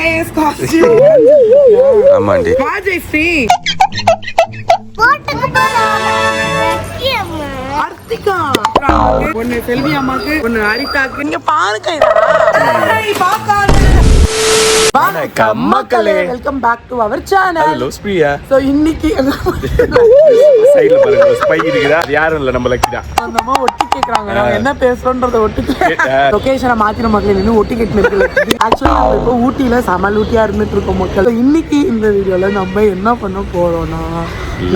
Today's costume. ஆமாண்டி. வா ஜெயஸ்ரீ. போட்டுக்கு போறாமா. ஆர்த்திகா. ஒன்னு செல்வி அம்மாக்கு, ஒன்னு ஹரிதாக்கு. இங்க பாருங்க இதா. ஏய் பாக்காத. மக்களே welcome back to our channel. Hello Supriya. So இன்னைக்கு சைடுல பாருங்க ஸ்பை இருக்குதா? அது யாரும் இல்ல நம்ம லக்கி தான். நம்ம ஒட்டி கேக்குறாங்க. நாம என்ன பேசுறோம்ன்றத ஒட்டி லொகேஷனை மாத்திர மக்கள் இன்னும் ஒட்டி கேட்டு இருக்கு. ஆக்சுவலா நம்ம இப்போ ஊட்டியில சமல் ஊட்டியா இருந்துட்டு இருக்கோம் மக்கள். இன்னைக்கு இந்த வீடியோல நம்ம என்ன பண்ண போறோம்னா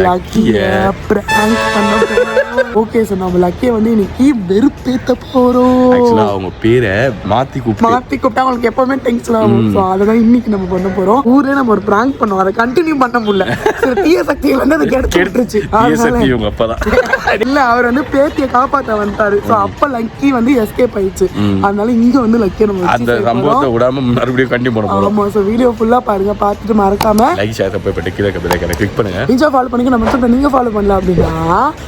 லக்கிய பிராங்க் பண்ண போறோம். ஓகே சார், நம்ம லக்கிய வந்து இன்னைக்கு வெறுப்பேத்த போறோம். ஆக்சுவலா அவங்க பேரை மாத்தி கூப்பிட்டா அவங்களுக்கு எப்பவுமே டென்ஷன் ஆகும். சோ அததான் இன்னைக்கு நம்ம பண்ண போறோம். ஊரே நம்ம ஒரு பிராங்க் பண்ணோம், அதை கண்டினியூ பண்ண முடியல. தீய சக்திகள் வந்து அதை கெடுத்துருச்சு. இல்ல அவர் வந்து பேத்தியை காப்பாத்த வந்துட்டாரு. சோ அப்ப லக்கி வந்து எஸ்கேப் ஆயிடுச்சு. அதனால இங்க வந்து லக்கிய நம்ம அந்த சம்பவத்தை விடாம மறுபடியும் கண்டினியூ பண்ண போறோம். ஆமா, சோ வீடியோ ஃபுல்லா பாருங்க. பார்த்துட்டு மறக்காம லைக் ஷேர் சப்ஸ்கிரைப் கீழ கமெண்ட் கிளிக் பண்ணுங்க. இன்ஸ்டா ஃபாலோ பண்ணிக்க. நம்ம சேனலை நீங்க ஃபாலோ பண்ணல அப்படினா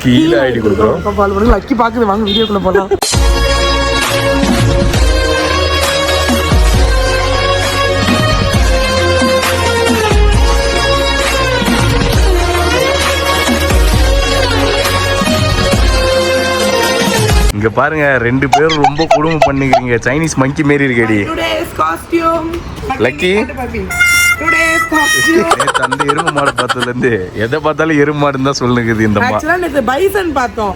கீழ ஐடி கொடுக்குறோம், ஃபாலோ பண்ணுங்க. லக்கி பாக்குது, வாங்க வீடியோக்குள்ள போலாம். இங்க பாருங்க, ரெண்டு பேரும் ரொம்ப குடும்பம் பண்ணிக்கிறீங்க. சைனீஸ் மங்கி மாரி இருக்கடி. Today's costume lucky. Today's costume. அந்த எருமை மாடு பார்த்ததுல இருந்து எதை பார்த்தாலும் எருமை மாடுன்னு தான் சொல்லுங்க. இந்த அம்மா ஆக்சுவலா நேத்து பைசன் பார்த்தோம்.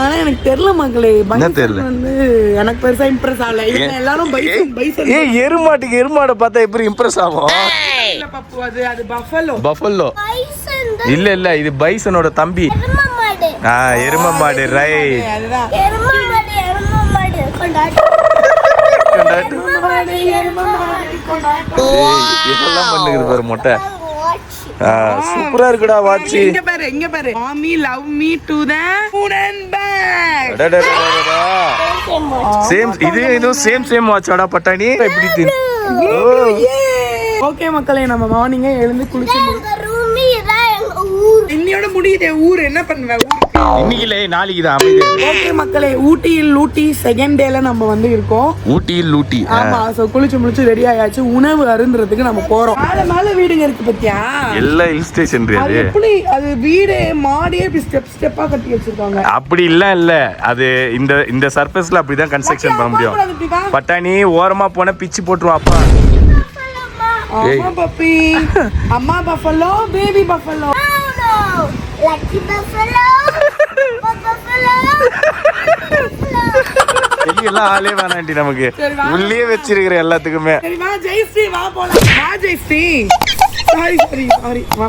ஆனா எனக்கு தெரியல மக்களே, பைசன் வந்து எனக்கு பெருசா இம்ப்ரெஸ் ஆகல. இவங்க எல்லாரும் பைசன். ஏய், எருமாட்டுக்கு எருமாட பார்த்தா எப்படி இம்ப்ரெஸ் ஆகும்? இல்ல பப்பு, அது பஃபலோ. பஃபலோ இல்ல இல்ல, இது பைசனோட தம்பி. எருமை மாடு. ரைட். அதுதான் எருமை மாடு கொண்டாடு. இதெல்லாம் பண்ணுது பாரு மொட்டை. சூப்பரா இருக்குடா வாட்ச். இங்க பாரு மாமி love me to the food and back. Same இது சேம் வாட்ச்டா பட்டாணி. எப்படி தின்? ஓகே மக்களே, நம்ம மார்னிங்கே எழுந்து குளிச்சு இன்னையோட முடியுதே. ஊர் என்ன பண்ணுவ? இன்னைக்கு இல்ல, நாளைக்கு தான். ஓகே மக்களே, ஊட்டி செகண்ட் டேல நம்ம வந்து இருக்கோம். ஊட்டி ஆமா, சோ குளிச்சு முடிச்சு ரெடி ஆயாச்சு. உணவு அருந்துறதுக்கு நம்ம போறோம். மேல வீடுங்க இருக்கு பத்தியா? எல்லா ஹில் ஸ்டேஷன் அது எப்படி? அது வீடு மாடியே ஸ்டெப்பா கட்டி வச்சிருக்காங்க. அப்படி இல்ல அது இந்த சர்ஃபேஸ்ல அப்படிதான் கன்ஸ்ட்ரக்ஷன் பண்ண முடியும். பட்டாணி ஓரமா போனா பிச்சு போட்டுரும். அப்பா அம்மா பப்பி, அம்மா buffalo, baby buffalo. Lucky buffalo, buffalo. எல்லாம் ஆளே வேணாண்டி நமக்கு. உள்ளே வச்சிருக்கிற எல்லாத்துக்குமே. சரி வா ஜெயஸ்ரீ, வா போலாம். வா ஜெயஸ்ரீ. சாரி வா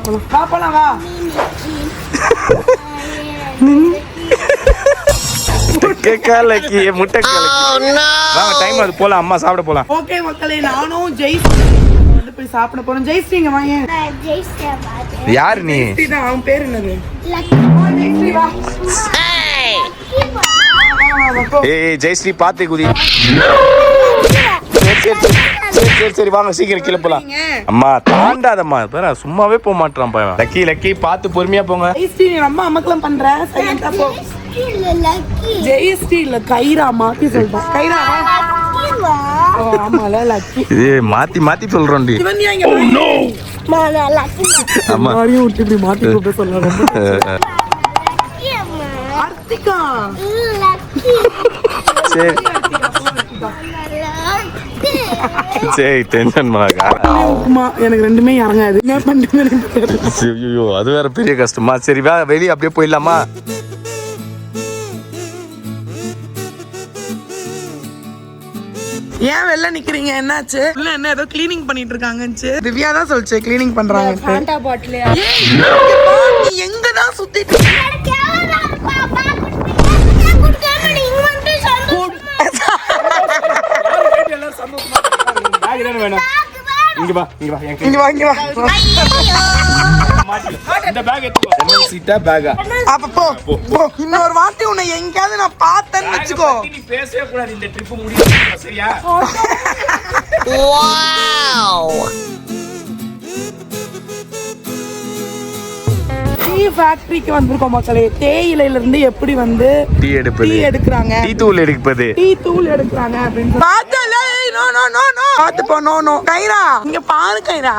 போலாம். வா முட்டைக்காலக்கி. வாங்க, டைம் அது போலாம். அம்மா சாப்பிட போலாம். ஓகே மக்களே, நானும் ஜெயஸ்ரீ வந்து போய் சாப்பிட போறோம். ஜெயஸ்ரீ இங்க வாங்க. யாரு நீ? தான் அவன் பேர் என்னது? லக்கி. ஏய் ஜெயஸ்ரீ, பாத்து குதி. சரி வாங்க, சீக்கிரம் கீழே போலாம். அம்மா தாண்டாதம்மா, சும்மாவே போக மாட்டான் பையன். லக்கி பாத்து பொறுமையா போங்க. ஜெயஸ்ரீ ரொம்ப அமக்கலம் பண்ற. சைலண்டா போ. ஜெயஸ்ரீ இல்ல, கைரா மாத்தி சொல்றேன். கைரா ஆமால லக்கி. இது மாத்தி சொல்றோம்டி. அம்மா விட்டு இப்படி மாத்தி கூப்பிட சொல்ல. ஆர்த்திகா. சரி டென்ஷன் பண்ணாதா. எனக்கு ரெண்டுமே இறங்காது. என்ன பண்றது? ஐயோ, அது வேற பெரிய கஷ்டமா. சரி வா, வெளியே அப்படியே போயிடலாமா? ஏன் வெளில நிக்கிறீங்க? என்னாச்சு? இல்ல என்ன ஏதோ கிளீனிங் பண்ணிட்டு இருக்காங்கன்னு திவ்யா தான் சொல்லுச்சு. கிளீனிங் பண்றாங்க. ஃபேண்டா பாட்டில். நீ எங்க தான் சுத்திட்டு இங்க வா. இந்த பேக் எடுத்துக்கோ. என்ன சீட்டா பேக்கா? அப்ப போ. இன்னொரு வாட்டி உன்னை எங்கயாவது நான் பார்த்தேன்னு வெச்சுக்கோ. நீ பேசவே கூடாது. இந்த ட்ரிப் முடியல, சரியா? வாவ். டீ ஃபேக்டரிக்கு வந்திருக்கோம் மக்களே. தேயிலையில இருந்து எப்படி வந்து டீ எடுக்கிறாங்க, டீ தூள் எடுப்பது, டீ தூள் எடுக்கிறாங்க அப்படின்னு பார்த்தல. நோ நோ நோ நோ பாத்து போ நோ நோ கைரா இங்க பாரு கைரா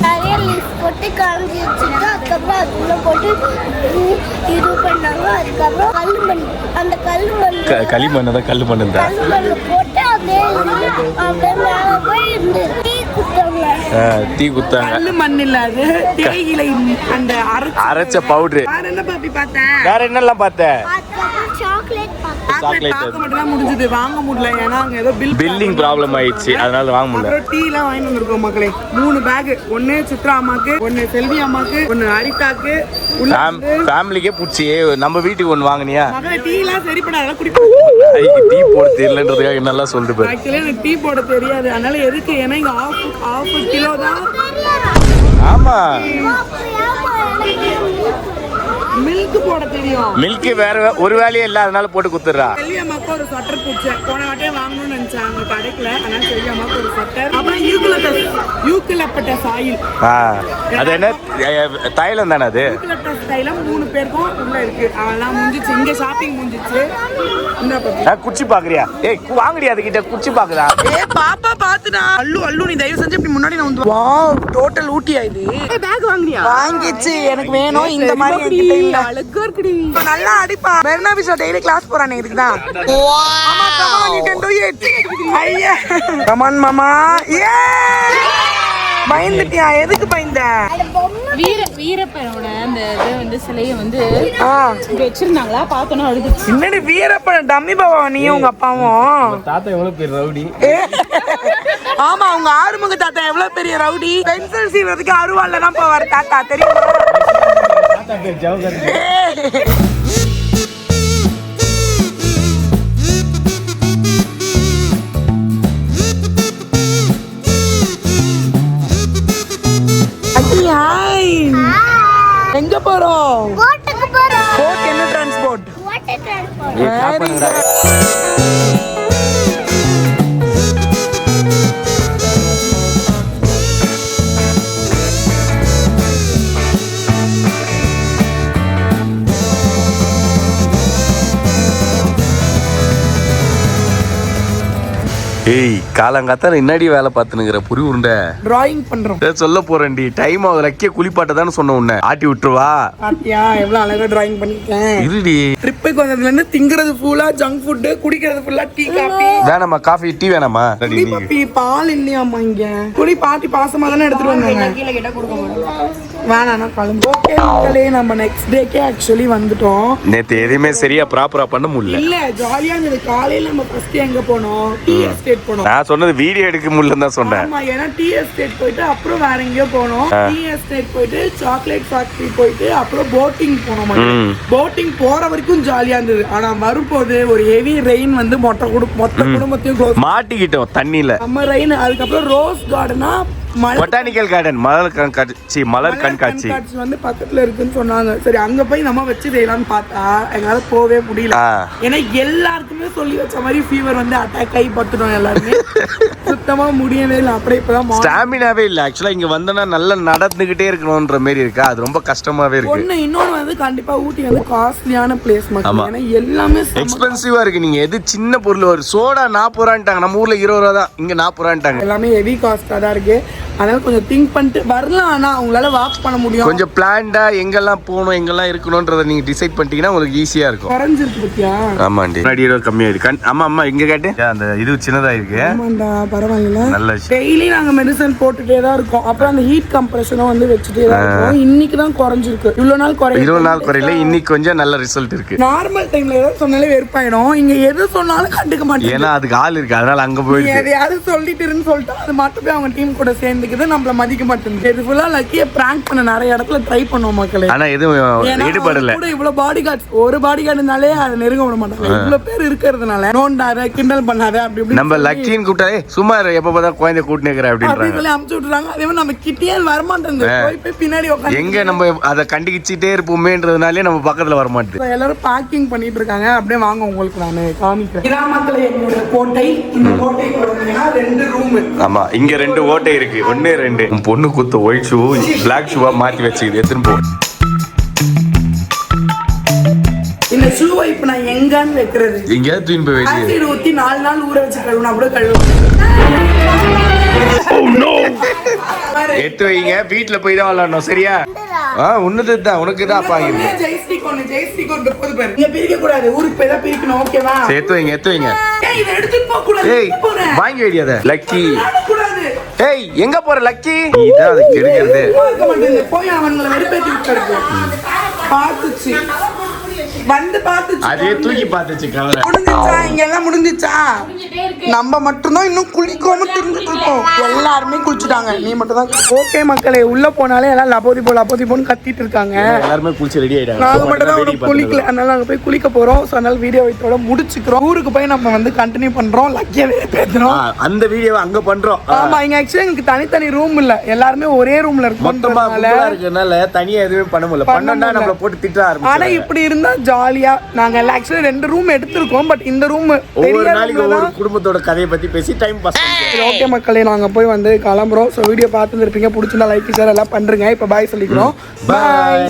நிறைய லீஃப் போட்டு காஞ்சி வச்சுட்டு அதுக்கப்புறம் அதுக்குள்ள போட்டு இது பண்ணாங்க. அதுக்கப்புறம் அந்த கல் களிமண் தான் கல் மண் தான் மண்ணு போட்டு அப்படியே மேலே போய் இந்த டீ குத்தாங்க. டீ குத்தாங்க. கல்லு மண் இல்ல அது தேயிலை அந்த அரைச்ச பவுடர். வேற என்ன பாப்பி பார்த்தேன் வேற என்னெல்லாம் பார்த்தேன்? அதுக்கப்புறம் சாக்லேட் பார்த்தேன். Chocolate. பார்க்க மட்டும் தான் முடிஞ்சது, வாங்க முடியல. ஏன்னா அங்க ஏதோ பில்லிங் ப்ராப்ளம் ஆயிடுச்சு, அதனால வாங்க முடியல. அப்புறம் டீ எல்லாம் வாங்கிட்டு வந்திருக்கோம் மக்களே. 3 பேக், ஒன்னு சித்ரா அம்மாக்கு, ஒன்னு செல்வி அம்மாக்கு, ஒன்னு ஹரிதாக்கு. ஃபேமிலிக்கே பூச்சி. நம்ம வீட்டுக்கு ஒன்று வாங்கினியா? மகளே டீ எல்லாம் சரிப்படாத குடிப்போம். டீ போட தெரியலன்றதுக்காக நல்லா சொல்லிட்டு போய். ஆக்சுவலி எனக்கு டீ போட தெரியாது, அதனால எதுக்கு? ஏன்னா இங்க ஆஃப் கிலோ தான் ஆமா, மில்க் போட தெரியும். மில்க் வேற ஒரு வேலையே இல்ல, அதனால போட்டு குத்துறா. செல்வி அம்மாக்கு ஒரு ஸ்வெட்டர் பிடிச்சேன், போன வாட்டியே வாங்கணும்னு நினைச்சேன், அங்க கிடைக்கல. அதனால செல்வி அம்மாக்கு ஒரு ஸ்வெட்டர். அப்புறம் யூக்கலப்பட்டஸ் ஆயில். அது என்ன தைலம் தானே அது? யூக்கலப்பட்டஸ் தைலம் 3 பேருக்கும் உள்ள இருக்கு. அதெல்லாம் முடிஞ்சிச்சு, இங்க ஷாப்பிங் முடிஞ்சிச்சு. இந்த பாப்பா குச்சி பாக்குறியா? ஏய் வாங்குறியா அதுகிட்ட குச்சி பாக்குறா? பாப்பா பாத்துடா. அல்லு நீ தயவு செஞ்சு இப்படி முன்னாடி நான் வந்து வாவ் டோட்டல் ஊட்டியா இது. பேக் வாங்குறியா? வாங்கிச்சு, எனக்கு வேணும் இந்த மாதிரி. என்கிட்ட இல்ல. அழகா இருக்குடி. நல்லா அடிப்பா. பெர்னாபிஷா டெய்லி கிளாஸ் போறானே இதுக்கு தான். மாமா come on you can do it. ஐயா come on மாமா. ஏ பயந்துட்டியா? எதுக்கு பயந்த? வீரப்பனோட அந்த இது வந்து சிலையை வந்து இங்க வச்சிருந்தாங்களா, பார்த்தோன்னா அழுதுச்சு. என்னடி வீரப்பன் டம்மி பாவா நீயும் உங்க அப்பாவும்? தாத்தா எவ்வளவு பேர் ரவுடி. ஆமா, உங்க ஆறுமுக தாத்தா எவ்வளவு பெரிய ரவுடி. பென்சில் சீவறதுக்கு அருவாள்ல தான் போவார் தாத்தா, தெரியுமா? தாத்தா பேர் ஜவஹர். எங்க போறோம்? போட்டுக்கு போறோம். போட் என்ன டிரான்ஸ்போர்ட்? Water transport. ஏய் காலங்காத்தால என்னடி வேலை பார்த்துனுங்கிற புரி உருண்டை? டிராயிங் பண்றோம். சொல்ல போறேன்டி, டைம் ஆகுது. லக்கிய குளிப்பாட்ட தானே சொன்ன உன்னை. ஆட்டி விட்டுருவா. பாத்தியா எவ்வளவு அழகா டிராயிங் பண்ணிருக்கேன். இருடி. ட்ரிப்புக்கு வந்ததுல இருந்து திங்கிறது ஃபுல்லா ஜங்க் ஃபுட், குடிக்கிறது ஃபுல்லா டீ காபி. வேணாமா காஃபி டீ வேணாமா? குடி பாப்பி, பால் இல்லையாமா இங்க. குடி பாட்டி பாசமா தானே எடுத்துட்டு வந்தாங்க. கீழ கிட்ட கொடுக்க மாட்டோம். வேணானா கலந்து. ஓகே மக்களே, நம்ம நெக்ஸ்ட் டேக்கே ஆக்சுவலி வந்துட்டோம். நேத்து எதுவுமே சரியா ப்ராப்பரா பண்ண முடியல. இல்ல ஜாலியா இருந்தது. காலையில நம்ம ஃபர்ஸ்ட் எங்க போனோம்? டீ எஸ்டேட் போனோம். நான் சொன்னது வீடியோ எடுக்க முடியலன்னு தான் சொன்னேன். ஆமா, ஏன்னா டீ எஸ்டேட் போயிட்டு அப்புறம் வேற எங்கேயோ போனோம். டீ எஸ்டேட் போயிட்டு சாக்லேட் ஃபேக்டரி போயிட்டு அப்புறம் போட்டிங் போனோம். போட்டிங் போற வரைக்கும் ஜாலியா இருந்தது. ஆனா வரும்போது ஒரு ஹெவி ரெயின் வந்து மொத்த குடும்பத்தையும் க்ளோஸ் மாட்டிக்கிட்டோம் தண்ணியில. நம்ம ரெயின். அதுக்கப்புறம் ரோஸ் கார்டனா பொட்டானிக்கல் கார்டன், மலர் கண்காட்சி வந்து பக்கத்துல இருக்குன்னு சொன்னாங்க. சரி அங்க போய் நம்ம வச்சு செய்யலாம்னு பார்த்தா எங்களால போவே முடியல. ஏன்னா எல்லாருக்குமே சொல்லி வச்ச மாதிரி ஃபீவர் வந்து அட்டாக் ஆகி பத்துட்டோம் எல்லாருமே. சுத்தமா முடியவே இல்லை. அப்படியே இப்பதான் ஸ்டாமினாவே இல்ல. ஆக்சுவலா இங்க வந்தோம்னா நல்லா நடந்துகிட்டே இருக்கணும்ன்ற மாதிரி இருக்கா, அது ரொம்ப கஷ்டமாவே இருக்கு. இன்னொன்னு வந்து கண்டிப்பா ஊட்டி வந்து காஸ்ட்லியான பிளேஸ் மக்கள். ஏன்னா எல்லாமே எக்ஸ்பென்சிவா இருக்கு. நீங்க எது சின்ன பொருள், ஒரு சோடா 40 ரூபான்ட்டாங்க, நம்ம ஊர்ல 20 ரூபா தான், இங்க 40 ரூபான்ட்டாங்க. எல்லாமே ஹெவி காஸ்டா தான் இருக்கு. அதனால கொஞ்சம் திங்க் பண்ணிட்டு வரலாம். ஆனா உங்களால வாக் பண்ண முடியும். கொஞ்சம் பிளான்டா எங்கெல்லாம் போகணும் எங்கெல்லாம் இருக்கணும்ன்றத நீங்க டிசைட் பண்ணிட்டீங்கன்னா உங்களுக்கு ஈஸியா இருக்கும். குறைஞ்சிருக்கு பத்தியா? ஆமாண்டி, முன்னாடி கம்மியா இருக்கு. ஆமா இங்க கேட்டு அந்த இது சின்னதா இருக்கு. ஆமாண்டா, பரவாயில்ல. நல்ல டெய்லி நாங்க மெடிசன் போட்டுட்டே தான் இருக்கோம். அப்புறம் அந்த ஹீட் கம்ப்ரஷனும் வந்து வச்சுட்டே தான் இருக்கோம். இன்னைக்கு தான் குறைஞ்சிருக்கு. இவ்வளவு நாள் குறையில இன்னைக்கு கொஞ்சம் நல்ல ரிசல்ட் இருக்கு. நார்மல் டைம்ல ஏதாவது சொன்னாலே வெறுப்பாயிடும். இங்க எது சொன்னாலும் கண்டுக்க மாட்டேன். ஏன்னா அதுக்கு ஆள் இருக்கு, அதனால அங்க போயிட்டு எதையாவது சொல்லிட்டு சொல்லிட்டு அது மட்டும் போய் அவங்க டீம் கூட சேர்ந்து மாட்டேங்குது, நம்மள மதிக்க மாட்டேங்குது. இது ஃபுல்லா லக்கியை பிராங்க் பண்ண நிறைய இடத்துல ட்ரை பண்ணுவோம் மக்களே. ஆனா எதுவும் ஈடுபடல. கூட இவ்வளவு பாடி கார்ட்ஸ், ஒரு பாடி கார்டுனாலே அதை நெருங்க விட மாட்டாங்க. இவ்வளவு பேர் இருக்கிறதுனால நோண்டாத கிண்டல் பண்ணாத அப்படி இப்படி நம்ம லக்கின்னு கூப்பிட்டாலே சும்மா எப்ப பார்த்தா குழந்தை கூட்டினு இருக்கிற அப்படின்றாங்க. அமுச்சு விட்டுறாங்க. அதே மாதிரி நம்ம கிட்டே வரமாட்டேங்குது. போய் பின்னாடி உட்காந்து எங்க நம்ம அதை கண்டிச்சிட்டே இருப்போமேன்றதுனாலே நம்ம பக்கத்துல வர மாட்டேது. எல்லாரும் பேக்கிங் பண்ணிட்டு இருக்காங்க. அப்படியே வாங்க உங்களுக்கு நான் காமிக்கிறேன். கிராமத்துல எங்களோட கோட்டை. இந்த கோட்டைக்கு வந்தீங்கன்னா 2 ரூம். ஆமா, இங்க 2 ஓட்டை இருக்கு. 1 2. உன் பொண்ணு குத்த ஒயிட் ஷூ பிளாக் ஷூவா மாத்தி வச்சுக்குது. எத்தனை போ இந்த ஷூவை இப்ப நான் எங்கன்னு வைக்கிறது? எங்கேயாவது தூயின் போய் வச்சு ஆசிட் ஊத்தி 4 நாள் ஊற வச்சு கழுவுனா கூட கழுவு. எடுத்து வைங்க. வீட்டுல போய் தான் விளாடணும். சரியா? உன்னதுதான் உனக்கு தான் பாருங்க. ஜெய்ஸ்டிக் ஒன்னு, ஜெய்ஸ்டிக் ஒன்னு போது பாரு. நீங்க பிரிக்க கூடாது. ஊருக்கு போய் தான் பிரிக்கணும். ஓகேவா? எடுத்து வைங்க, எடுத்து வைங்க. ஏய் இத எடுத்து போக கூடாது. ஏய் வாங்கி வைடியாத லக்கி. கூடாது. ஏய் எங்க போற லக்கி? இதான் அது கெடுக்கிறது. போய் அவங்கள வெறுப்பேத்தி விட்டுருக்கு. பாத்துச்சு வந்து பாத்துச்சு. அதே தூக்கி பாத்துச்சு கவலை. முடிஞ்சிச்சா? இங்க எல்லாம் முடிஞ்சிச்சா? நம்ம மட்டும்தான் இன்னும் குளிக்காம திரும்பிட்டு இருக்கோம். எல்லாருமே குளிச்சுட்டாங்க, நீ மட்டும் தான். ஓகே மக்களே, உள்ள போனாலே எல்லாம் லபோதி போன்னு கத்திட்டு இருக்காங்க. எல்லாருமே குளிச்சு ரெடி ஆயிட்டாங்க. நாங்க மட்டும் தான் குளிக்கல. அதனால நாங்க போய் குளிக்க போறோம். ஸோ அதனால வீடியோ இதோட முடிச்சுக்கிறோம். ஊருக்கு போய் நம்ம வந்து கண்டினியூ பண்றோம். லக்கியாவே பேசுறோம். அந்த வீடியோவை அங்க பண்றோம். ஆமா, இங்க ஆக்சுவலி எனக்கு தனித்தனி ரூம் இல்ல, எல்லாருமே ஒரே ரூம்ல இருக்கோம். மொத்தமா இருக்கனால தனியா எதுவுமே பண்ண முடியல. பண்ணா நம்மள போட்டு திட்ட ஆரம்பிச்சாங்க. ஆனா இப்படி இருந்தா ஜாலியா. நாங்க ஆக்சுவலி 2 ரூம் எடுத்திருக்கோம். பட் இந்த ரூம் ஒவ்வொரு நாளைக்கு ஒவ்வொரு குடும்பத்தோட கதையை பத்தி பேசி டைம் பாஸ் பண்ணுவோம். ஓகே மக்களே, நாங்க போய் வந்து கிளம்புறோம். ஸோ வீடியோ பார்த்துட்டு இருப்பீங்க. பிடிச்சிருந்தா லைக் ஷேர் எல்லாம் பண்றீங்க. இப்போ பாய் சொல்லிக்கிறோம். பாய்.